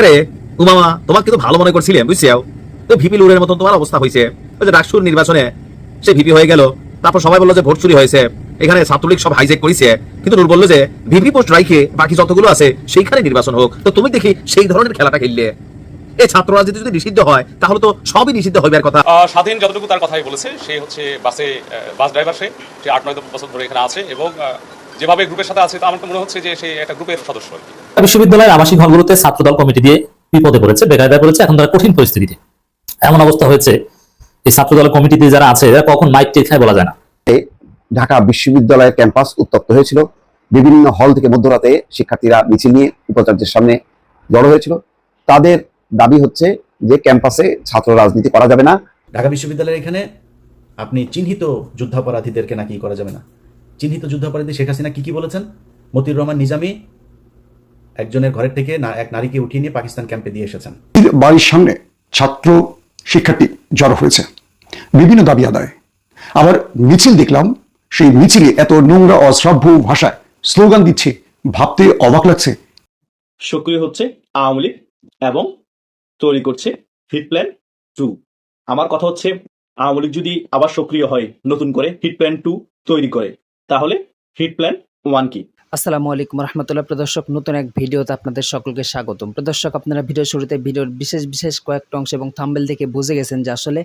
রে উমামা, তোমাকে তো ভালো মনে করছিলাম, বুঝছো? তো ভিপি লুরের মতন তোমার অবস্থা হয়েছে। ওই যে ডাকসুর নির্বাচনে সে ভিপি হয়ে গেল, তারপর সবাই বললো যে ভোট চুরি হয়েছে, এখানে ছাত্রলীগ সব হাইজেক করেছে, কিন্তু নূর বললো যে ভিপি পোস্ট রাইখে বাকি যতগুলো আছে সেইখানে নির্বাচন হোক। তো তুমি দেখি সেই ধরনের খেলাটা খেললে। এই ছাত্র রাজনীতি যদি নিষিদ্ধ হয় তাহলে তো সবই নিষিদ্ধ হইবার কথা। স্বাধীন যতটুকু তার কথাই বলেছে, সে হচ্ছে বাস ড্রাইভার, সে 8-9 বছর ধরে এখানে আছে এবং যেভাবে গ্রুপের সাথে আছে, আমার তো মনে হচ্ছে যে সে একটা গ্রুপের সদস্য। বিশ্ববিদ্যালয়ের আবাসিক হলগুলোতে ছাত্রদল কমিটি দিয়ে বিপদে পড়েছে, বেকায়দায় পড়েছে, এখন তারা কঠিন পরিস্থিতিতে। এমন অবস্থা হয়েছে এই ছাত্রদল কমিটিতে যারা আছে এরা কখন মাইক টেক খায় বলা যায় না। ঢাকা বিশ্ববিদ্যালয়ের ক্যাম্পাস উত্তপ্ত হয়েছিল। বিভিন্ন হল থেকে মধ্যরাতে শিক্ষার্থীরা মিছিল নিয়ে উপাচার্যের সামনে জড়ো হয়েছিল। তাদের দাবি হচ্ছে যে ক্যাম্পাসে ছাত্র রাজনীতি করা যাবে না। ঢাকা বিশ্ববিদ্যালয়ের এখানে আপনি চিহ্নিত যুদ্ধাপরাধীদেরকে নাকি করা যাবে না। চিহ্নিত যুদ্ধাপরাধী শেখ হাসিনা কি বলেছেন? মতিউর রহমান নিজামী একজনের ঘরের থেকে এক নারীকে উঠিয়ে নিয়ে পাকিস্তান ক্যাম্পে দিয়ে এসেছেন। বাড়ির সামনে ছাত্র শিক্ষার্থী জড়ো হয়েছে বিভিন্ন দাবি আদায়। আবার মিছিল দেখলাম, সেই মিছিলে এত নোংরা অশ্রাব্য ভাষায় স্লোগান দিচ্ছে, ভাবতে অবাক লাগছে। সক্রিয় হচ্ছে আওয়ামী লীগ এবং তৈরি করছে হিট প্ল্যান 2। আমার কথা হচ্ছে, আওয়ামী লীগ যদি আবার সক্রিয় হয়, নতুন করে হিট প্ল্যান 2 তৈরি করে, তাহলে হিট প্ল্যান 1 কি? আসসালামু আলাইকুম রহমতুল্লাহ। প্রদর্শক, নতুন এক ভিডিওতে আপনাদের সকলকে স্বাগতম। প্রদর্শক, আপনারা ভিডিও শুরুতে ভিডিওর বিশেষ কয়েকটা অংশ এবং থাম্বনেল থেকে বুঝে গেছেন যে আসলে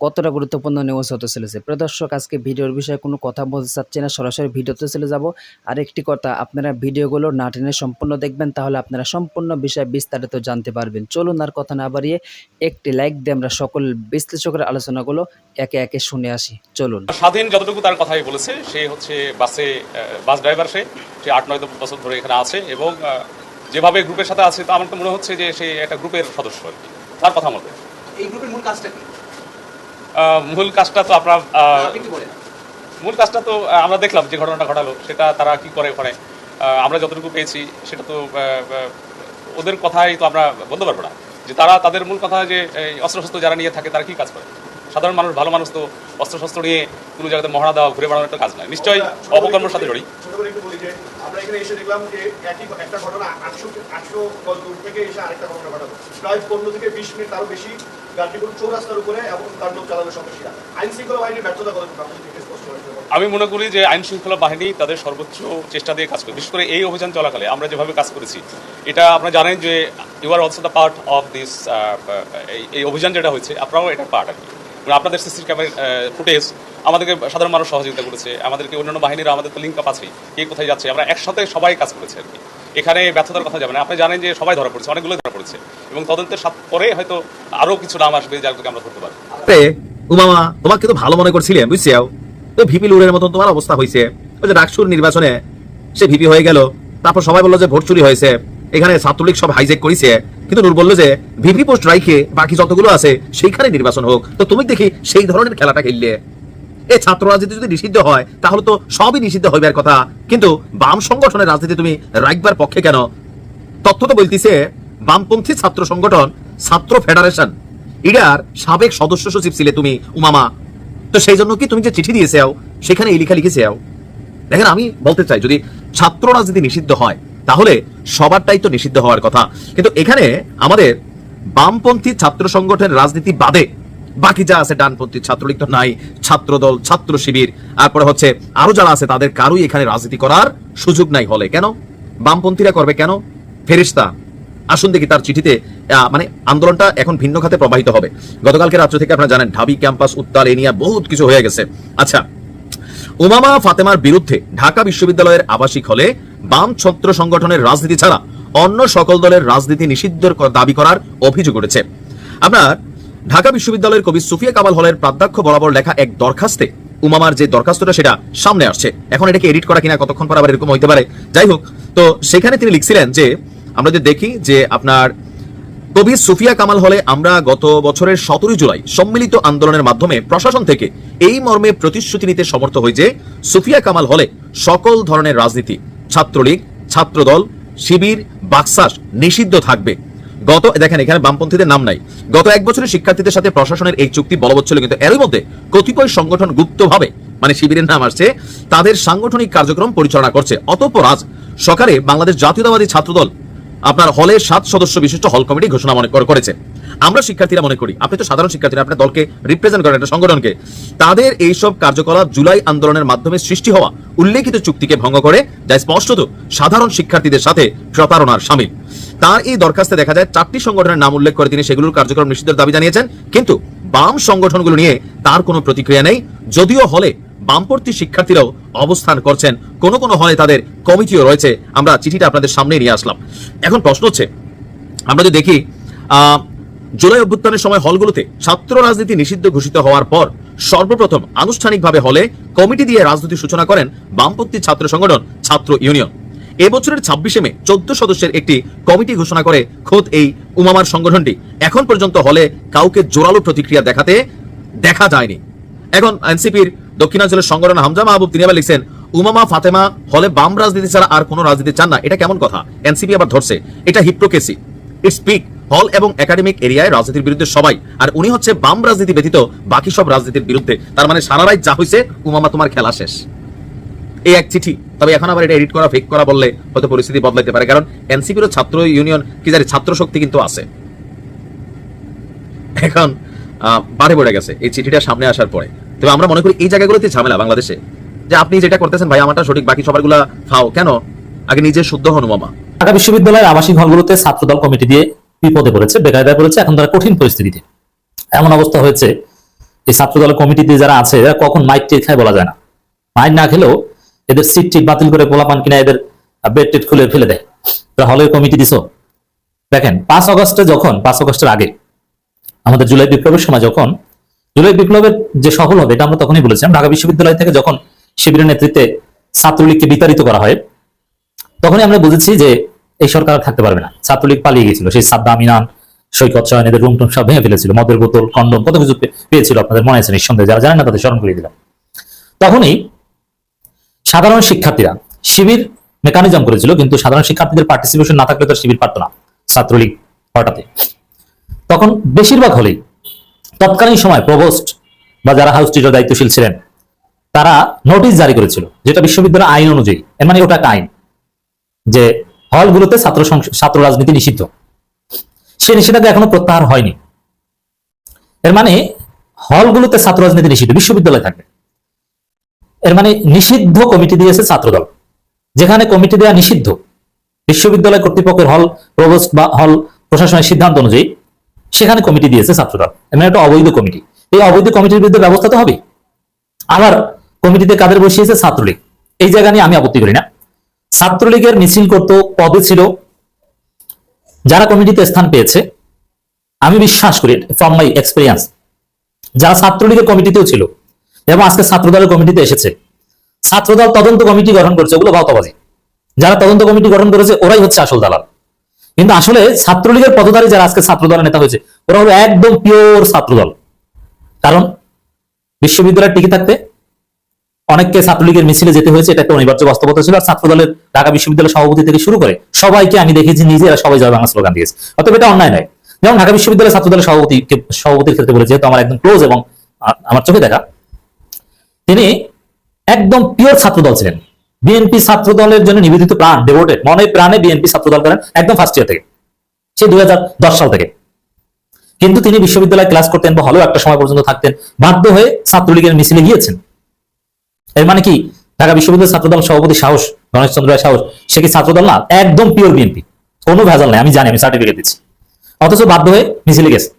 কতটা গুরুত্বপূর্ণ নিউজ হতে চলেছে। প্রদর্শক, আজকে ভিডিওর বিষয়ে কোনো কথা বলতে চাচ্ছি না, সরাসরি ভিডিওতে চলে যাব। আর একটি কথা, আপনারা ভিডিওগুলো না টেনে সম্পূর্ণ দেখবেন, তাহলে আপনারা সম্পূর্ণ বিষয়ে বিস্তারিত জানতে পারবেন। চলুন আর কথা না বাড়িয়ে একটি লাইক দিয়ে আমরা সকল বিশ্লেষকের আলোচনাগুলো একে একে শুনে আসি। চলুন। স্বাধীন যতটুকু তার কথাই বলেছে, সে হচ্ছে বাস ড্রাইভার, সে 8-9 বছর ধরে এখানে আছে এবং যেভাবে গ্রুপের সাথে আছে, আমার তো মনে হচ্ছে যে সে একটা গ্রুপের সদস্য আর কি। তার কথা মতে এই গ্রুপের মূল কাজটা কি? মূল কাজটা তো মূল কাজটা তো আমরা দেখলাম যে ঘটনাটা ঘটালো, সেটা তারা কি করে ওখানে আমরা যতটুকু পেয়েছি, সেটা তো ওদের কথাই তো আমরা বলতে পারবো না যে তারা তাদের মূল কথা যে অস্ত্রশস্ত্র যারা নিয়ে থাকে তারা কি কাজ করে। সাধারণ মানুষ, ভালো মানুষ তো অস্ত্রশস্ত্র নিয়ে কোনো জায়গাতে মহড়া দেওয়া, ঘুরে বেড়ানোর একটা কাজ নয়, নিশ্চয়ই অপকর্মের সাথে জড়িত। আমরা এখানে এসে দেখলাম যে একটা ঘটনা 800 গজ দূর থেকে এসে আরেকটা ঘটনা ঘটালো। প্রায় 15 থেকে 20 মিনিট তারও বেশি গান্ধীপুর চৌরাস্তার উপরে এবং তাণ্ডব চালানো সন্ত্রাসীরা। আইন শৃঙ্খলা বাহিনীর ব্যর্থতা কতটুকু? আমি মনে করি যে আইন শৃঙ্খলা বাহিনী তাদের সর্বোচ্চ চেষ্টা দিয়ে কাজ করে। বিশেষ করে এই অভিযান চলাকালে আমরা যেভাবে কাজ করেছি, এটা আপনারা জানেন যে you are also the part of this. এই অভিযান যেটা হয়েছে, আপনারাও এটা পার্ট আর কি। আপনাদের সিসি ক্যামেরা ফুটেজ আমাদেরকে সাধারণ মানুষ সহযোগিতা করেছে, আমাদেরকে অন্যান্য বাহিনীরা, আমাদের তো লিঙ্ক আপ আছেই, কে কোথায় যাচ্ছে, আমরা একসাথে সবাই কাজ করেছি আর কি। এখানে ব্যর্থতার কথা যাবে না। আপনি জানেন যে সবাই ধরা পড়েছে, অনেকগুলো ধরা পড়েছে এবং তদন্তের পরে হয়তো আরো কিছু নাম আসবে যাদেরকে আমরা ধরতে পারবো। উমামা, তোমাকে তো ভালো মনে করছিলাম, বুঝছো? তো ভিপি লুরের মতন তোমার অবস্থা হয়েছে। ওই যে ডাকসুর নির্বাচনে সে ভিপি হয়ে গেল, তারপর সবাই বললো যে ভোট চুরি হয়েছে, এখানে ছাত্রলীগ সব হাইজেক করেছে, কিন্তু নূর বললো যে ভিপি পোস্ট রাইখে বাকি যতগুলো আছে সেইখানে নির্বাচন হোক। তো তুমি দেখি সেই ধরনের খেলাটা খেললে। এই ছাত্র রাজনীতি যদি নিষিদ্ধ হয় তাহলে তো সবই নিষিদ্ধ হইবার কথা, কিন্তু বাম সংগঠনের রাজনীতি তুমি রাখবার পক্ষে কেন? তথ্য তো বলতেছে বামপন্থী ছাত্র সংগঠন ছাত্র ফেডারেশন, এটার সাবেক সদস্য সচিব ছিলে তুমি উমামা। তো সেই জন্য কি তুমি যে চিঠি দিয়েছেও সেখানে এই লেখা লিখেছেও? দেখেন, আমি বলতে চাই, যদি ছাত্র রাজনীতি নিষিদ্ধ হয় তাহলে সবারটাই তো নিষিদ্ধ হওয়ার কথা, কিন্তু এখানে আমাদের বামপন্থী ছাত্র সংগঠনের রাজনীতি বাদে বাকি যা আছে, ডানপন্থী ছাত্রলীগ তো নাই, ছাত্রদল, ছাত্র শিবির, তারপরে হচ্ছে আরো যারা আছে, তাদের কারোই এখানে রাজনীতি করার সুযোগ নাই হলে। কেন বামপন্থীরা করবে? কেন? ফেরেশতা আসুন দেখি তার চিঠিতে। মানে আন্দোলনটা এখন ভিন্ন খাতে প্রবাহিত হবে। গতকালকে রাত্র থেকে আপনারা জানেন ঢাবি ক্যাম্পাস উত্তাল, এ নিয়ে বহুত কিছু হয়ে গেছে। আচ্ছা, উমামা ফাতেমার বিরুদ্ধে ঢাকা বিশ্ববিদ্যালয়ের আবাসিক হলে বাম ছাত্র সংগঠনের রাজনীতি ছাড়া অন্য সকল দলের রাজনীতি নিষিদ্ধের দাবি করার অভিযোগ উঠেছে। আপনার ঢাকা বিশ্ববিদ্যালয়ের কবি সুফিয়া কামাল হলের প্রাধ্যক্ষ বরাবর লেখা এক দরখাস্তে উমামার যে দরখাস্তটা সেটা সামনে আসছে। এখন এটাকে এডিট করা কিনা, কতক্ষণ পর আবার এরকম হইতে পারে, যাই হোক। তো সেখানে তিনি লিখছিলেন যে আমরা যে দেখি যে আপনার কবি সুফিয়া কামাল হলে আমরা গত বছরের 17 জুলাই সম্মিলিত আন্দোলনের মাধ্যমে প্রশাসন থেকে এই মর্মে প্রতিশ্রুতি নিতে সমর্থ হই যে সুফিয়া কামাল হলে সকল ধরনের রাজনীতি, ছাত্রলীগ, ছাত্রদল, শিবির, বাকশাস নিষিদ্ধ থাকবে। দেখেন, এখানে বামপন্থীদের নাম নাই। গত 1 বছরের শিক্ষার্থীদের সাথে প্রশাসনের এই চুক্তি বলবৎ ছিল, কিন্তু এরই মধ্যে কতিপয় সংগঠন গুপ্তভাবে, মানে শিবিরের নাম আসছে, তাদের সাংগঠনিক কার্যক্রম পরিচালনা করছে। অতঃপর আজ সকালে বাংলাদেশ জাতীয়তাবাদী ছাত্রদল আপনার হলে 7 সদস্য বিশিষ্ট হল কমিটি ঘোষণা করেছে। আমরা শিক্ষার্থীরা মনে করি, আপনি তো সাধারণ শিক্ষার্থীরা, আপনার দলকে রিপ্রেজেন্ট করেন, একটা সংগঠনকে, তাদের এইসব কার্যকলাপ জুলাই আন্দোলনের মাধ্যমে সৃষ্টি হওয়া উল্লেখিত চুক্তিকে ভঙ্গ করে, যা স্পষ্টত সাধারণ শিক্ষার্থীদের সাথে প্রতারণার শামিল। তার এই দরখাস্তে দেখা যায় 4টি সংগঠনের নাম উল্লেখ করে তিনি সেগুলোর কার্যক্রম নিষিদ্ধের দাবি জানিয়েছেন, কিন্তু বাম সংগঠনগুলো নিয়ে তার কোনো প্রতিক্রিয়া নেই। যদিও হলে বামপন্থী শিক্ষার্থীরাও অবস্থান করছেন, কোন কোন হলে তাদের কমিটিও রয়েছে। আমরা চিঠিটা আপনাদের সামনে নিয়ে আসলাম। এখন প্রশ্ন হচ্ছে, আমরা যদি দেখি জুলাই অভ্যুত্থানের সময় হলগুলোতে ছাত্র রাজনীতি নিষিদ্ধ ঘোষিত হওয়ার পর সর্বপ্রথম আনুষ্ঠানিকভাবে হলে কমিটি দিয়ে রাজনীতির সূচনা করেন বামপন্থী ছাত্র সংগঠন ছাত্র ইউনিয়ন। এবছরের 26শে মে 14 সদস্যের একটি কমিটি ঘোষণা করে খোদ এই উমামার সংগঠনটি। এখন পর্যন্ত হলে কাউকে জোরালো প্রতিক্রিয়া দেখা যায়নি। এখন এনসিপির দক্ষিণাঞ্চলের সংগঠন হামজা মাহবুব তিনি আবার লিখছেন, উমামা ফাতেমা হলে বাম রাজনীতি ছাড়া আর কোনো রাজনীতি চান না। এটা কেমন কথা? এনসিপি আবার ধরছে এটা হিপ্রোক্রেসি। ইটস পিক হল এবং একাডেমিক এরিয়ায় রাজনীতির বিরুদ্ধে সবাই, আর উনি হচ্ছে বাম রাজনীতি ব্যতীত বাকি সব রাজনীতির বিরুদ্ধে। তার মানে সারা রাত যা হয়েছে, উমামা তোমার খেলা শেষ। এই এক চিঠি। তবে এখন আবার এটা এডিট করা, ফেক করা বললে হয়তো পরিস্থিতি বদলাইতে পারে, কারণ এনসিপিরও ছাত্র ইউনিয়ন কি জানি ছাত্র শক্তি কিন্তু আছে। এখন বাড়ে বেড়ে গেছে এই চিঠিটা সামনে আসার পরে। তবে আমরা মনে করি এই জায়গাগুলোতে ঝামেলা বাংলাদেশে, যে আপনি যেটা করতেছেন ভাই আমারটা সঠিক, বাকি সবারগুলা ফাও কেন? আগে নিজে শুদ্ধ হন উমামা। ঢাকা বিশ্ববিদ্যালয়ের আবাসিক হলগুলোতে ছাত্রদল কমিটি দিয়ে বিপদে পড়েছে, বেকায়দায় পড়েছে, এখন তারা কঠিন পরিস্থিতিতে। এমন অবস্থা হয়েছে, এই ছাত্রদল কমিটিতে যারা আছে এরা কখন মাইক টেট খায় বলা যায় না। মাইক না খেলেও এদের সিট টিট বাতিল করে পোলাপান কিনা এদের বেড টেট খুলে ফেলে দেয়। হলের কমিটি দিছো। দেখেন 5 আগস্টের আগে আমাদের জুলাই বিপ্লবের সময়, যখন জুলাই বিপ্লবের যে সফল হবে এটা আমরা তখনই বলেছিলাম, ঢাকা বিশ্ববিদ্যালয় থেকে যখন শিবিরের নেতৃত্বে ছাত্রলীগকে বিতাড়িত করা হয়, তখনই আমরা বুঝেছি যে এই সরকার থাকতে পারবে না। ছাত্রলীগ পালিয়ে গেছিল, সেই সাদ্দাম, ইনান, সৈকত সয়ন এদের রুম টুম সব ভেঙে ফেলেছিল, মদের বোতল, কন্ডম, কত কিছু পেয়েছিল, আপনাদের মনে আছে নিঃসন্দেহে, যারা জানেন না তাদের স্মরণ করিয়ে দিলাম। তখনই সাধারণ শিক্ষার্থীরা শিবির মেকানিজম করেছিল, কিন্তু সাধারণ শিক্ষার্থীদের পার্টিসিপেশন না থাকলে তো শিবির পারত না ছাত্রলীগ হঠাৎ। তখন বেশিরভাগ হলেই তৎকালীন সময় প্রভোস্ট বা যারা হাউস টিচার দায়িত্বশীল ছিলেন তারা নোটিশ জারি করেছিল, যেটা বিশ্ববিদ্যালয় আইন অনুযায়ী, এর মানে ওটা একটা আইন যে হলগুলোতে ছাত্র রাজনীতি নিষিদ্ধ। সে নিষেধাজ্ঞা এখনো প্রত্যাহার হয়নি। এর মানে হলগুলোতে ছাত্র রাজনীতি নিষিদ্ধ, বিশ্ববিদ্যালয় থাকবে। এর মানে নিষিদ্ধ কমিটি দিয়েছে ছাত্রদল। যেখানে কমিটি দেওয়া নিষিদ্ধ, বিশ্ববিদ্যালয় কর্তৃপক্ষের হল প্রভোস্ট বা হল প্রশাসনের সিদ্ধান্ত অনুযায়ী সেখানে কমিটি দিয়েছে ছাত্রদল। এমন একটা অবৈধ কমিটি। এই অবৈধ কমিটির বিরুদ্ধে ব্যবস্থা তো হবে। আবার কমিটিতে কাদের বসিয়েছে? ছাত্রলীগ। এই জায়গা নিয়ে আমি আপত্তি করি না। ছাত্রলীগের মিছিল করতে পদে ছিল যারা কমিটিতে স্থান পেয়েছে, আমি বিশ্বাস করি ফ্রম মাই এক্সপিরিয়েন্স, যারা ছাত্রলীগের কমিটিতেও ছিল এবং আজকে ছাত্রদলের কমিটিতে এসেছে, ছাত্রদল তদন্ত কমিটি গঠন করছে, ওগুলো ভাওতাবাজি। যারা তদন্ত কমিটি গঠন করেছে ওরাই হচ্ছে আসল দালাল। কিন্তু আসলে ছাত্রলীগের পদধারী যারা আজকে ছাত্রদলের নেতা হয়েছে ওরা হলো একদম পিওর ছাত্রদল। কারণ বিশ্ববিদ্যালয়ে টিকে থাকতে অনেককে ছাত্রলীগের মিছিলে যেতে হয়েছে, এটা একটা অনিবার্য বাস্তবতা ছিল। আর ছাত্রদলের ঢাকা বিশ্ববিদ্যালয়ের সভাপতি থেকে শুরু করে সবাইকে আমি দেখেছি নিজে, এরা সবাই জয় বাংলা স্লোগান দিয়েছে। অতএব এটা অন্যায় নয়। যেমন ঢাকা বিশ্ববিদ্যালয়ের ছাত্রদলের সভাপতির ক্ষেত্রে বলে, যেহেতু আমার একদম ক্লোজ এবং আমার চোখে দেখা, তিনি একদম পিওর ছাত্রদল ছিলেন। বিএনপি ছাত্রদলের জন্য নিবেদিত, প্রাণ ডেভোটেড, মনে প্রাণে বিএনপি ছাত্রদল করেন একদম ফার্স্ট ইয়ার থেকে, সে 2010 সাল থেকে। কিন্তু তিনি বিশ্ববিদ্যালয়ে ক্লাস করতেন বা হলেও একটা সময় পর্যন্ত থাকতেন, বাধ্য হয়ে ছাত্রলীগের মিছিলে গিয়েছেন। এর মানে কি ঢাকা বিশ্ববিদ্যালয়ের ছাত্রদল সভাপতি সাহস, গণেশ চন্দ্র রায় সাহস, সে কি ছাত্রদল না? একদম পিওর বিএনপি, কোনো ভেজাল নাই, আমি জানি, আমি সার্টিফিকেট দিচ্ছি। অথচ বাধ্য হয়ে মিছিলে গেছে।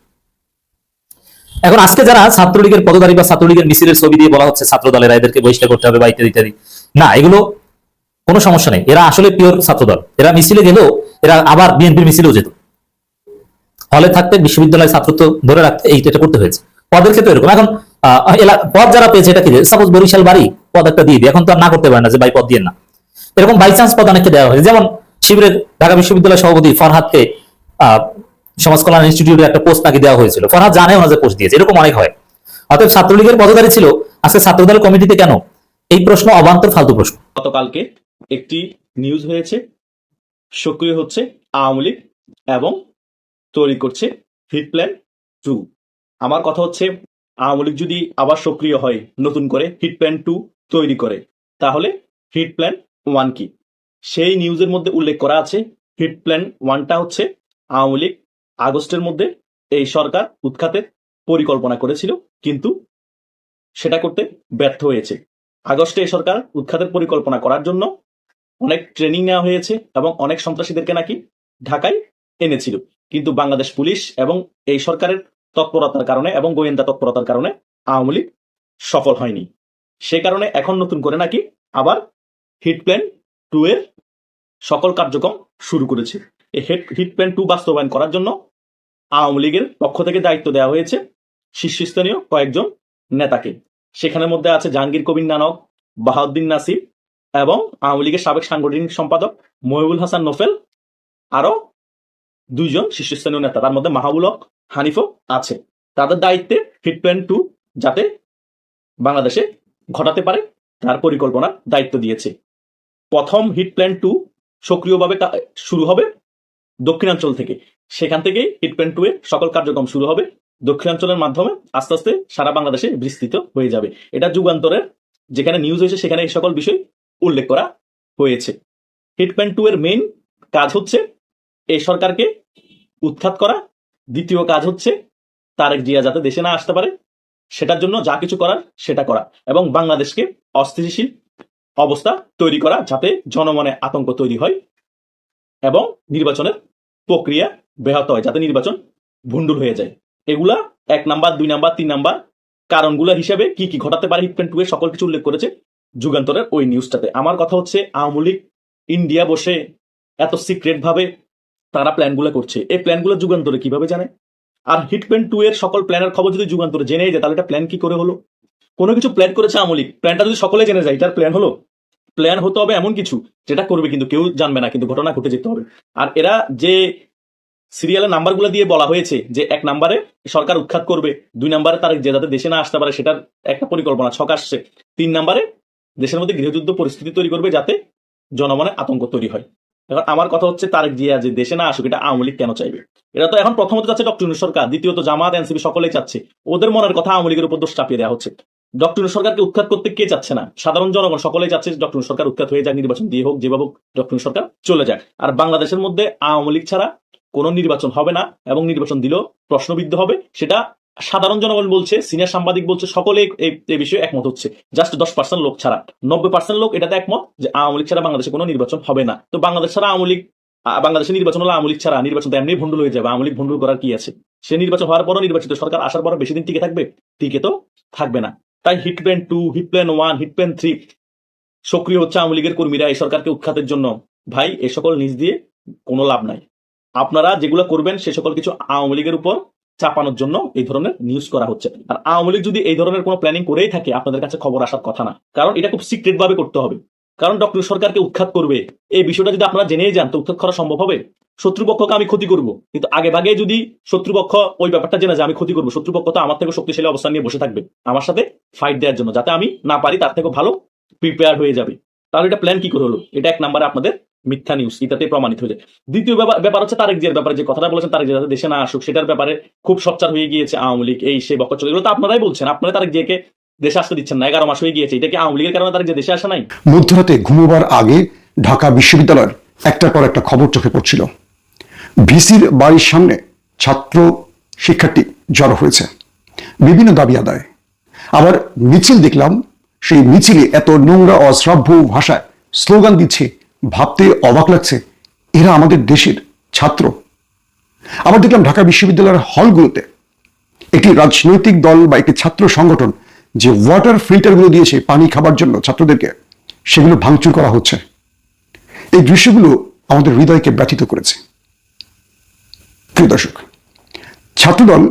এখন আজকে যারা ছাত্রলীগের পদধারী বা ছাত্রলীগের মিছিলের ছবি দিয়ে বলা হচ্ছে ছাত্রদলের এদেরকে বহিষ্কার করতে হবে বা ইত্যাদি ইত্যাদি, না, এগুলো কোনো সমস্যা নেই। এরা আসলে পিওর ছাত্রদল। এরা মিছিলে গেলেও এরা আবার বিএনপির মিছিলেও যেত। হলে থাকতে বিশ্ববিদ্যালয়ের ছাত্রত্ব ধরে রাখতে এইটা করতে হয়েছে। পদের ক্ষেত্রে এরকম। এখন পদ যারা পেয়েছে, এটা কি সাপোজ বরিশাল বাড়ি পদ একটা দিয়ে দিই, এখন তো আর না করতে পারে না যে ভাই পদ দিয়ে না। এরকম বাই চান্স পদ অনেককে দেওয়া হয়েছে। যেমন শিবিরের ঢাকা বিশ্ববিদ্যালয় সভাপতি ফরহাদকে সমাজ কল্যাণ ইনস্টিটিউটের একটা পোস্ট নাকি দেওয়া হয়েছিল, ফরহাদ জানেও না যে পোস্ট দিয়েছে, এরকম অনেক হয়। অতএব ছাত্রলীগের পদধারী ছিল, আজকে ছাত্রদল কমিটিতে কেন? এই প্রশ্ন অবান্তর ফালতু প্রশ্ন। গতকালকে একটি নিউজ হয়েছে, সক্রিয় হচ্ছে আওয়ামী লীগ এবং তৈরি করছে হিট প্ল্যান 2। আমার কথা হচ্ছে, আওয়ামী লীগ যদি আবার সক্রিয় হয়, নতুন করে হিট প্ল্যান 2 তৈরি করে, তাহলে হিট প্ল্যান 1 কি? সেই নিউজের মধ্যে উল্লেখ করা আছে হিট প্ল্যান 1টা হচ্ছে আওয়ামী লীগ আগস্টের মধ্যে এই সরকার উৎখাতের পরিকল্পনা করেছিল, কিন্তু সেটা করতে ব্যর্থ হয়েছে। আগস্টে এই সরকার উৎখাতের পরিকল্পনা করার জন্য অনেক ট্রেনিং নেওয়া হয়েছে এবং অনেক সন্ত্রাসীদেরকে নাকি ঢাকায় এনেছিল, কিন্তু বাংলাদেশ পুলিশ এবং এই সরকারের তৎপরতার কারণে এবং গোয়েন্দা তৎপরতার কারণে আওয়ামী লীগ সফল হয়নি। সে কারণে এখন নতুন করে নাকি আবার হিট প্ল্যান 2 এর সকল কার্যক্রম শুরু করেছে। এই হিট প্ল্যান 2 বাস্তবায়ন করার জন্য আওয়ামী লীগের পক্ষ থেকে দায়িত্ব দেওয়া হয়েছে শীর্ষস্থানীয় কয়েকজন নেতাকে। সেখানের মধ্যে আছে জাহাঙ্গীর কবির নানক, বাহাউদ্দিন নাসির এবং আওয়ামী লীগের সাবেক সাংগঠনিক সম্পাদক মহিবুল হাসান নোফেল, আরো 2 জন শীর্ষস্থানীয় নেতা, তার মধ্যে মাহবুল হক হানিফও আছে। তাদের দায়িত্বে হিট প্ল্যান 2 যাতে বাংলাদেশে ঘটাতে পারে তার পরিকল্পনার দায়িত্ব দিয়েছে। প্রথম হিট প্ল্যান 2 সক্রিয়ভাবে শুরু হবে দক্ষিণাঞ্চল থেকে। সেখান থেকেই হিট প্ল্যান 2 এর সকল কার্যক্রম শুরু হবে দক্ষিণাঞ্চলের মাধ্যমে, আস্তে আস্তে সারা বাংলাদেশে বিস্তৃত হয়ে যাবে। এটা যুগান্তরের যেখানে নিউজ হয়েছে সেখানে এই সকল বিষয় উল্লেখ করা হয়েছে। হিট প্ল্যান 2 এর মেইন কাজ হচ্ছে এই সরকারকে উৎখাত করা, দ্বিতীয় কাজ হচ্ছে তারেক জিয়া যাতে দেশে না আসতে পারে সেটার জন্য যা কিছু করার সেটা করা, এবং বাংলাদেশকে অস্থিতিশীল অবস্থা তৈরি করা যাতে জনমনে আতঙ্ক তৈরি হয় এবং নির্বাচনের প্রক্রিয়া ব্যাহত হয়, যাতে নির্বাচন ভণ্ডুল হয়ে যায়। এগুলা 1 নাম্বার, 2 নাম্বার, 3 নাম্বার কারণগুলো হিসেবে কি কি ঘটাতে পারে হিট প্ল্যান 2 এর সকল কিছু উল্লেখ করেছে যুগান্তরের ওই নিউজটাতে। আমার কথা হচ্ছে আওয়ামী লীগ ইন্ডিয়া বসে এত সিক্রেট ভাবে তারা প্ল্যানগুলো করছে, এই প্ল্যানগুলো যুগান্তরে কিভাবে জানে? আর হিট প্ল্যান 2 এর সকল প্ল্যানের খবর যদি যুগান্তরে জেনে যায় তাহলে এটা প্ল্যান কি করে হলো? কোনো কিছু প্ল্যান করেছে আওয়ামী লীগ, প্ল্যানটা যদি সকলে জেনে যায় এটার প্ল্যান হলো? প্ল্যান হতে হবে এমন কিছু যেটা করবে কিন্তু কেউ জানবে না, কিন্তু ঘটনা ঘটে যেতে হবে। আর এরা যে সিরিয়ালের নাম্বারগুলো দিয়ে বলা হয়েছে যে 1 নাম্বারে সরকার উৎখাত করবে, 2 নাম্বারে তার যে যাতে দেশে না আসতে পারে সেটার একটা পরিকল্পনা ছক আসছে, 3 নাম্বারে দেশের মধ্যে গৃহযুদ্ধ পরিস্থিতি তৈরি করবে যাতে জনমনে আতঙ্ক তৈরি হয়। এখন আমার কথা হচ্ছে তারেক জিয়া যে দেশে না আসুক এটা আওয়ামী লীগ কেন চাইবে? এটা তো এখন প্রথমত চাচ্ছে ডক্টর ইউনূস সরকার, দ্বিতীয়ত জামাত, এনসিপি সকলেই চাচ্ছে। ওদের মনের কথা আওয়ামী লীগের উপর দোষ চাপিয়ে দেওয়া হচ্ছে। ডক্টর ইউনূস সরকারকে উৎখাত করতে কে চাচ্ছে না? সাধারণ জনগণ সকলেই চাচ্ছে ডক্টর ইউনূস সরকার উৎখাত হয়ে যাক, নির্বাচন দিয়ে হোক, যেভাবে ডক্টর ইউনূস সরকার চলে যাক। আর বাংলাদেশের মধ্যে আওয়ামী লীগ ছাড়া কোনো নির্বাচন হবে না, এবং নির্বাচন দিলেও প্রশ্নবিদ্ধ হবে। সেটা সাধারণ জনগণ বলছে, সিনিয়র সাংবাদিক বলছে, সকলে এই বিষয়ে একমত হচ্ছে। জাস্ট 10% লোক ছাড়া 90% লোক এটাতে একমত যে আওয়ামী লীগ ছাড়া বাংলাদেশে কোনো নির্বাচন হবে না। তো বাংলাদেশ ছাড়া আওয়ামী লীগ, বাংলাদেশের নির্বাচন হলো আওয়ামী লীগ ছাড়া, নির্বাচন তো এমনি ভণ্ডুল হয়ে যাবে। আওয়ামী লীগ ভণ্ডুল করার কি আছে? সে নির্বাচন হওয়ার পরও, নির্বাচিত সরকার আসার পরও বেশি দিন টিকে থাকবে? টিকে তো থাকবে না। তাই heat plan 2, heat plan 1, heat plan 3 সক্রিয় হচ্ছে আওয়ামী লীগের কর্মীরা এই সরকারকে উৎখাতের জন্য। ভাই, এ সকল নিজ দিয়ে কোনো লাভ নাই। আপনারা যেগুলো করবেন সে সকল কিছু আওয়ামী লীগের উপর চাপানোর জন্য এই ধরনের নিউজ করা হচ্ছে। আর আওয়ামী লীগ যদি এই ধরনের কোনো প্ল্যানিং করেই থাকে আপনাদের কাছে খবর আসার কথা না, কারণ এটা খুব সিক্রেট ভাবে করতে হবে। কারণ ডক্টর সরকারকে উৎখাত করবে এই বিষয়টা যদি আপনারা জেনেই যান তো উৎখাত করা সম্ভব হবে? শত্রুপক্ষকে আমি ক্ষতি করব, কিন্তু আগে ভাগে যদি শত্রুপক্ষ ওই ব্যাপারটা জেনে যায় আমি ক্ষতি করবো, শত্রুপক্ষ তো আমার থেকে শক্তিশালী অবস্থান নিয়ে বসে থাকবে আমার সাথে ফাইট দেওয়ার জন্য, যাতে আমি না পারি তার থেকে ভালো প্রিপেয়ার হয়ে যাবে। তাহলে এটা প্ল্যান কি করে হলো? এটা 1 নাম্বারে আপনাদের মিথ্যা নিউজ, এটাতে প্রমাণিত হয়ে যায়। দ্বিতীয় ব্যাপার হচ্ছে তারেক জিয়ার ব্যাপারে যে কথাটা বলেছেন, তারেক জিয়া দেশে না আসুক সেটার ব্যাপারে খুব সোচ্চার হয়ে গিয়েছে আওয়ামী লীগ। এই সে বকচল, এগুলো তো আপনারাই বলছেন। আপনারা তারেক জিয়াকে দেশে আসতে দিচ্ছেন না, 11 মাস হয়ে গিয়েছে। এটা কি আওয়ামী লীগের কারণে তারেক জিয়া দেশে আসে নাই? মধ্যরাতে ঘুমোবার আগে ঢাকা বিশ্ববিদ্যালয়ের একটার পর একটা খবর চোখে পড়ছিল। ভিসির বাড়ির সামনে ছাত্র শিক্ষার্থী জড়ো হয়েছে, বিভিন্ন দাবি আদায়। আবার মিছিল দেখলাম, সেই মিছিলে এত নোংরা অশ্রাব্য ভাষায় স্লোগান দিচ্ছে, ভাবতে অবাক লাগছে এরা আমাদের দেশের ছাত্র। আবার দেখলাম ঢাকা বিশ্ববিদ্যালয়ের হলগুলোতে একটি রাজনৈতিক দল বা একটি ছাত্র সংগঠন যে ওয়াটার ফিল্টারগুলো দিয়েছে পানি খাবার জন্য ছাত্রদেরকে, সেগুলো ভাঙচুর করা হচ্ছে। এই দৃশ্যগুলো আমাদের হৃদয়কে ব্যথিত করেছে। প্রিয় দর্শক, ছাত্রদল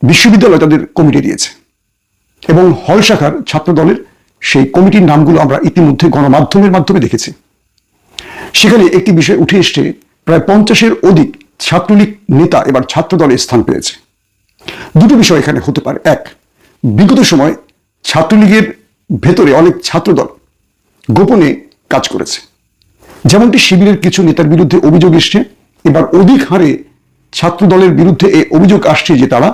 বিশ্ববিদ্যালয় তাদের কমিটি দিয়েছে এবং হল শাখার ছাত্র দলের সেই কমিটির নামগুলো আমরা ইতিমধ্যে গণমাধ্যমের মাধ্যমে দেখেছি। সেখানে একটি বিষয় উঠে এসছে, প্রায় 50-এর অধিক ছাত্রলীগ নেতা এবার ছাত্র দলে স্থান পেয়েছে। দুটো বিষয় এখানে হতে পারে। এক, বিগত সময় ছাত্রলীগের ভেতরে অনেক ছাত্রদল গোপনে কাজ করেছে, যেমনটি শিবিরের কিছু নেতার বিরুদ্ধে অভিযোগ এসছে। এবার অধিক হারে ছাত্র দলের বিরুদ্ধে এই অভিযোগ আসছে যে তারা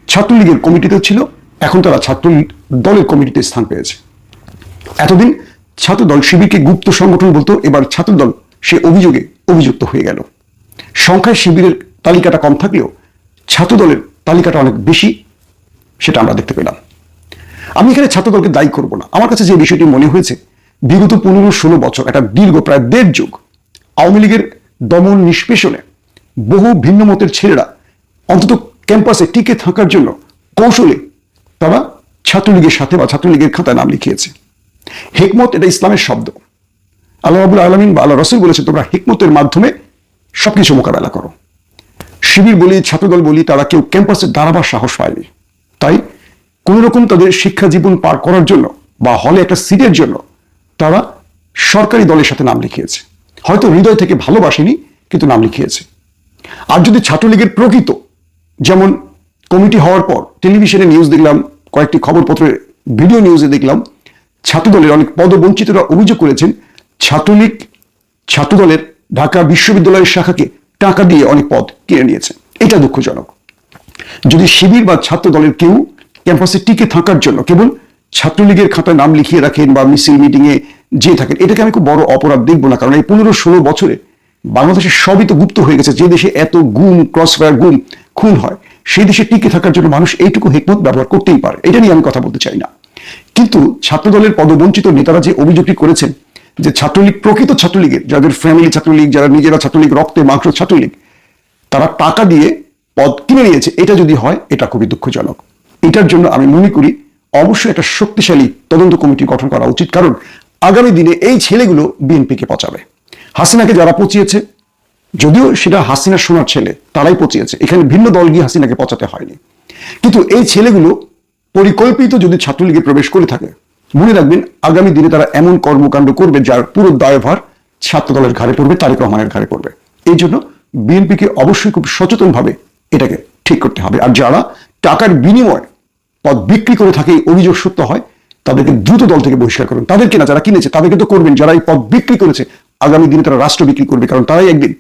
ছাত্রলীগের কমিটিতে ছিল, এখন তারা ছাত্র দলের কমিটিতে স্থান পেয়েছে। এতদিন ছাত্রদল শিবিরকে গুপ্ত সংগঠন বলতো, এবার ছাত্রদল সে অভিযোগে অভিযুক্ত হয়ে গেল। সংখ্যায় শিবিরের তালিকাটা কম থাকলেও ছাত্রদলের তালিকাটা অনেক বেশি, সেটা আমরা দেখতে পেলাম। আমি এখানে ছাত্রদলকে দায়ী করব না। আমার কাছে যে বিষয়টি মনে হয়েছে, বিগত 15-16 বছর, একটা দীর্ঘ প্রায় 1.5 যুগ আওয়ামী লীগের দমন নিষ্পেষণে বহু ভিন্ন মতের ছেলেরা অন্তত ক্যাম্পাসে টিকে থাকার জন্য কৌশলে তারা ছাত্রলীগের সাথে বা ছাত্রলীগের খাতায় নাম লিখিয়েছে। হিকমত এটা ইসলামের শব্দ। আল্লাহ রাব্বুল আলামিন বা আল্লাহ রাসূল বলেছে, তোমরা হিকমতের মাধ্যমে সবকিছু মোকাবেলা করো। শিবির বলি, ছাত্রদল বলি, তারা কেউ ক্যাম্পাসে দাঁড়াবার সাহস পায়নি। তাই কোন রকম তাদের শিক্ষা জীবন পার করার জন্য বা হলে একটা সিটের জন্য তারা সরকারি দলের সাথে নাম লিখিয়েছে। হয়তো হৃদয় থেকে ভালোবাসেনি, কিন্তু নাম লিখিয়েছে। আর যদি ছাত্রলীগের প্রকৃত, যেমন কমিটি হওয়ার পর টেলিভিশনে নিউজ দেখলাম, কয়েকটি খবরপত্রের ভিডিও নিউজে দেখলাম, ছাত্রদলের অনেক পদবঞ্চিতরা অভিযোগ করেছেন ছাত্রলীগ ছাত্রদলের ঢাকা বিশ্ববিদ্যালয়ের শাখাকে টাকা দিয়ে অনেক পদ কিনে নিয়েছে। এটা দুঃখজনক। যদি শিবির বা ছাত্র দলের কেউ ক্যাম্পাসে টিকে থাকার জন্য কেবল ছাত্রলীগের খাতায় নাম লিখিয়ে রাখেন বা মিছিল মিটিংয়ে যেয়ে থাকেন, এটাকে আমি খুব বড় অপরাধ দেখবো না। কারণ এই 15-16 বছরে বাংলাদেশের সবই তো গুপ্ত হয়ে গেছে। যে দেশে এত গুম, ক্রসফায়ার, গুম, খুন হয়, সেই দেশে টিকে থাকার জন্য মানুষ এইটুকু হিকমত ব্যবহার করতেই পারে। এটা নিয়ে আমি কথা বলতে চাই না। কিন্তু ছাত্রদলের পদবঞ্চিত নেতারা যে অভিযোগটি করেছেন যে ছাত্রলীগ, প্রকৃত ছাত্রলীগের, যাদের ফ্যামিলি ছাত্রলীগ, যারা নিজেরা ছাত্রলীগ, রক্তে মাংস ছাত্রলীগ, তারা টাকা দিয়ে পদ কিনে নিয়েছে, এটা যদি হয়, এটা খুবই দুঃখজনক। এটার জন্য আমি মনে করি অবশ্যই একটা শক্তিশালী তদন্ত কমিটি গঠন করা উচিত। কারণ আগামী দিনে এই ছেলেগুলো বিএনপিকে পচাবে। হাসিনাকে যারা পচিয়েছে, যদিও সেটা হাসিনার সোনার ছেলে, তারাই পচিয়েছে, এখানে ভিন্ন দল গিয়ে হাসিনাকে পচাতে হয়নি। কিন্তু এই ছেলেগুলো পরিকল্পিত যদি ছাত্রলীগে প্রবেশ করে থাকে, মনে রাখবেন আগামী দিনে তারা এমন কর্মকাণ্ড করবে যার পুরো দায়ভার ছাত্রদলের ঘাড়ে পড়বে, তারেক রহমানের ঘাড়ে পড়বে। এই জন্য বিএনপিকে অবশ্যই খুব সচেতনভাবে এটাকে ঠিক করতে হবে। আর যারা টাকার বিনিময়ে পদ বিক্রি করে থাকে, অভিযোগ সত্য হয়, তাদেরকে দ্রুত দল থেকে বহিষ্কার করুন। তাদেরকে না, যারা কিনেছে তাদেরকে তো করবেন। যারা এই পদ বিক্রি করেছে, আগামী দিনে তারা রাষ্ট্র বিক্রি করবে। কারণ তারাই একদিন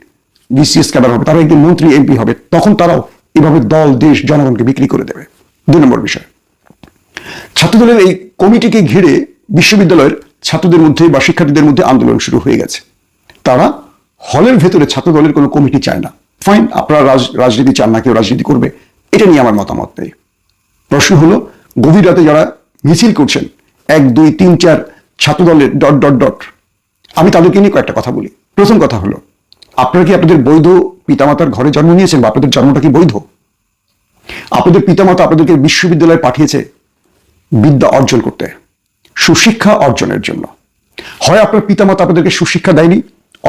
বিসিএস ক্যাডার হবে, তারা একদিন মন্ত্রী, এমপি হবে, তখন তারাও এভাবে দল, দেশ, জনগণকে বিক্রি করে দেবে। 2 নম্বর বিষয়, ছাত্রদলের এই কমিটিকে ঘিরে বিশ্ববিদ্যালয়ের ছাত্রদের মধ্যে বা শিক্ষার্থীদের মধ্যে আন্দোলন শুরু হয়ে গেছে। তারা হলের ভেতরে ছাত্রদলের কোনো কমিটি চায় না। ফাইন, আপনারা রাজনীতি চান না, কেউ রাজনীতি করবে, এটা নিয়ে আমার মতামত নেই। প্রশ্ন হলো, গভীর রাতে যারা মিছিল করছেন 1, 2, 3, 4 ছাত্রদলের ... আমি তাদেরকে নিয়ে কয়েকটা কথা বলি। প্রথম কথা হলো, আপনারা কি আপনাদের বৈধ পিতামাতার ঘরে জন্ম নিয়েছেন বা আপনাদের জন্মটা কি বৈধ? আপনাদের পিতামাতা আপনাদেরকে বিশ্ববিদ্যালয়ে পাঠিয়েছে বিদ্যা অর্জন করতে, সুশিক্ষা অর্জনের জন্য। হয় আপনার পিতামাতা আপনাদেরকে সুশিক্ষা দেয়নি,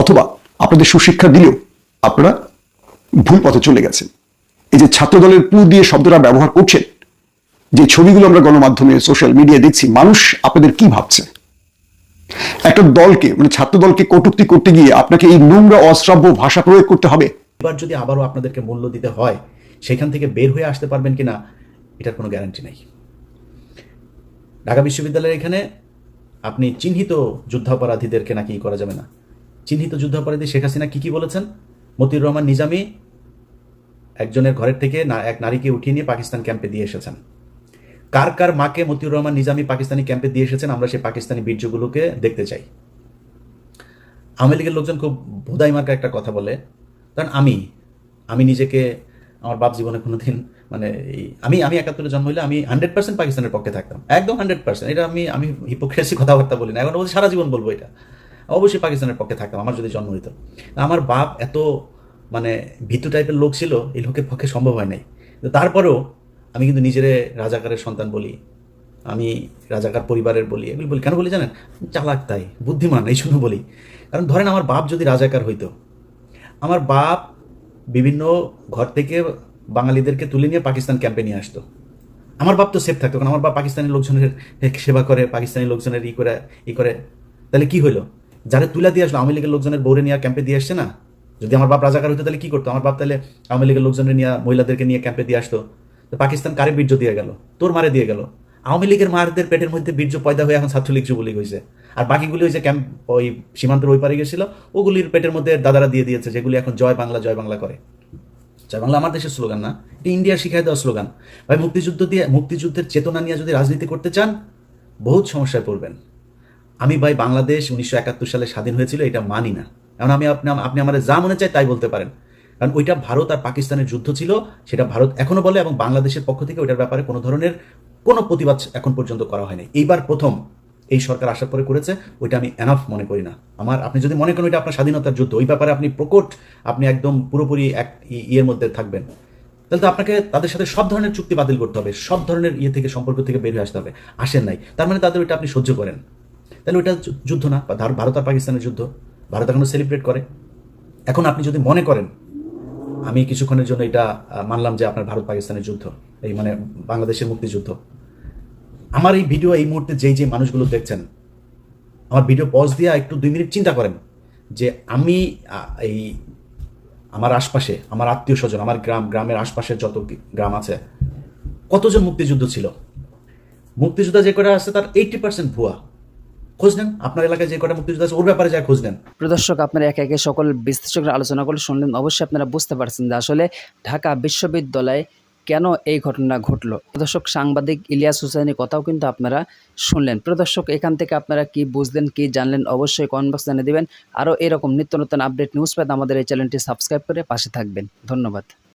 অথবা আপনাদের সুশিক্ষা দিলেও আপনারা ভুল পথে চলে গেছেন। এই যে ছাত্রদলের পু দিয়ে শব্দটা ব্যবহার করছেন, যে ছবিগুলো আমরা গণমাধ্যমে, সোশ্যাল মিডিয়ায় দেখছি, মানুষ আপনাদের কি ভাবছে? একটা দলকে, মানে ছাত্রদলকে কটূক্তি করতে গিয়ে আপনাকে এই নোংরা অশ্রাব্য ভাষা প্রয়োগ করতে হবে? এবার যদি আবারও আপনাদেরকে মূল্য দিতে হয়, সেখান থেকে বের হয়ে আসতে পারবেন কিনা এটার কোনো গ্যারান্টি নেই। ঢাকা বিশ্ববিদ্যালয়ের এখানে আপনি চিহ্নিত যুদ্ধাপরাধীদেরকে নাকি করা যাবে না। চিহ্নিত যুদ্ধাপরাধী শেখ হাসিনা কি বলেছেন? মতিউর রহমান নিজামী একজনের ঘরের থেকে এক নারীকে উঠিয়ে নিয়ে পাকিস্তান ক্যাম্পে দিয়ে এসেছেন। কার কার মাকে মতিউর রহমান নিজামী পাকিস্তানি ক্যাম্পে দিয়ে এসেছেন, আমরা সেই পাকিস্তানি বীর্যগুলোকে দেখতে চাই। আওয়ামী লীগের লোকজন খুব ভোদাই মার্কা একটা কথা বলে, কারণ আমি নিজেকে, আমার বাপ জীবনে কোনোদিন, মানে আমি 71-এ জন্ম হইলে আমি 100% পাকিস্তানের পক্ষে থাকতাম, একদম 100%। এটা আমি হিপোক্রেসি কথাবার্তা বলি না, এখন বলছি সারা জীবন বলবো এটা। অবশ্যই পাকিস্তানের পক্ষে থাকতাম আমার যদি জন্ম হইতো। আমার বাপ এত মানে ভীতু টাইপের লোক ছিল, এই লোকের পক্ষে সম্ভব হয় নাই। তারপরেও আমি কিন্তু নিজেরে রাজাকারের সন্তান বলি, আমি রাজাকার পরিবারের বলি, এগুলি বলি। কেন বলি জানেন? চালাক, তাই বুদ্ধিমান, এই জন্য বলি। কারণ ধরেন আমার বাপ যদি রাজাকার হইতো, আমার বাপ বিভিন্ন ঘর থেকে বাঙালিদেরকে তুলে নিয়ে পাকিস্তান ক্যাম্পে নিয়ে আসতো, আমার বাপ তো সেফ থাকতো। কারণ আমার বাপ পাকিস্তানি লোকজনের সেবা করে, পাকিস্তানি লোকজনের ই করে। তাহলে কি হলো? যারা তুলে দিয়ে আসলো, আওয়ামী লীগের লোকজনের বউরে নিয়ে ক্যাম্পে দিয়ে আসছে না। যদি আমার বাপ রাজাকার হইতো তাহলে কি করতো? আমার বাপ তাহলে আওয়ামী লীগের লোকজনের নিয়ে, মহিলাদেরকে নিয়ে ক্যাম্পে দিয়ে আসতো। তো পাকিস্তান কারে বীর্য দিয়ে গেল? তোর মারে দিয়ে গেল। আওয়ামী লীগের মারদের পেটের মধ্যে বীর্য পয়দা হয়ে এখন ছাত্রলীগ যুবলীগ হয়েছে। আর বাকিগুলি ওই যে ক্যাম্প, ওই সীমান্তের ওই পারে গেছিল, ওগুলির পেটের মধ্যে দাদারা দিয়ে দিয়েছে, যেগুলি এখন জয় বাংলা করে। জয় বাংলা আমার দেশের স্লোগান না, এটা ইন্ডিয়ার শিখাই দেওয়া স্লোগান। ভাই, মুক্তিযুদ্ধের চেতনা নিয়ে যদি রাজনীতি করতে চান, বহুত সমস্যায় পড়বেন। আমি ভাই, বাংলাদেশ 1971 সালে স্বাধীন হয়েছিল, এটা মানি না। এখন আপনি আমার যা মনে চায় তাই বলতে পারেন, কারণ ওইটা ভারত আর পাকিস্তানের যুদ্ধ ছিল, সেটা ভারত এখনো বলে, এবং বাংলাদেশের পক্ষ থেকে ওইটার ব্যাপারে কোনো ধরনের কোনো প্রতিবাদ এখন পর্যন্ত করা হয়নি। এইবার প্রথম এই সরকার আসার পরে করেছে, ওইটা আমি এনাফ মনে করি না। আপনি যদি মনে করেন ওইটা আপনার স্বাধীনতার যুদ্ধ, ওই ব্যাপারে আপনি প্রকট, আপনি একদম পুরোপুরি এক ইয়ের মধ্যে থাকবেন, তাহলে তো আপনাকে তাদের সাথে সব ধরনের চুক্তি বাতিল করতে হবে, সব ধরনের ইয়ে থেকে, সম্পর্ক থেকে বের হয়ে আসতে হবে। আসেন নাই, তার মানে তাদের ওইটা আপনি সহ্য করেন, তাহলে ওইটা যুদ্ধ না, ভারত আর পাকিস্তানের যুদ্ধ। ভারত এখনো সেলিব্রেট করে। এখন আপনি যদি মনে করেন, আমি কিছুক্ষণের জন্য এটা মানলাম যে আপনার ভারত পাকিস্তানের যুদ্ধ, এই মানে বাংলাদেশের মুক্তিযুদ্ধ। আমার এই ভিডিও এই মুহূর্তে যে মানুষগুলো দেখছেন, আমার ভিডিও পজ দিয়ে একটু 2 মিনিট চিন্তা করেন যে আমি এই আমার আশপাশে, আমার আত্মীয় স্বজন, আমার গ্রামের আশপাশের যত গ্রাম আছে, কতজন মুক্তিযুদ্ধ ছিল। মুক্তিযোদ্ধা যে কটা আছে তার 80% ভুয়া। খোঁজ নেন, আপনার এলাকায় যে কটা মুক্তিযোদ্ধা আছে ওর ব্যাপারে যা খোঁজ নেন। প্রদর্শক আপনারা একে একে সকল বিশ্লেষকরা আলোচনা করে শুনলেন, অবশ্যই আপনারা বুঝতে পারছেন যে আসলে ঢাকা বিশ্ববিদ্যালয়ে কেন এই ঘটনা ঘটলো। প্রদর্শক সাংবাদিক ইলিয়াস হুসাইনের কথাও কিন্তু আপনারা শুনলেন। প্রদর্শক এখান থেকে আপনারা কি বুঝলেন, কি জানলেন, অবশ্যই কমেন্ট বক্সে জানিয়ে দিবেন। আরও এরকম নিত্য নতুন আপডেট নিউজ পেতে আমাদের এই চ্যানেলটি সাবস্ক্রাইব করে পাশে থাকবেন। ধন্যবাদ।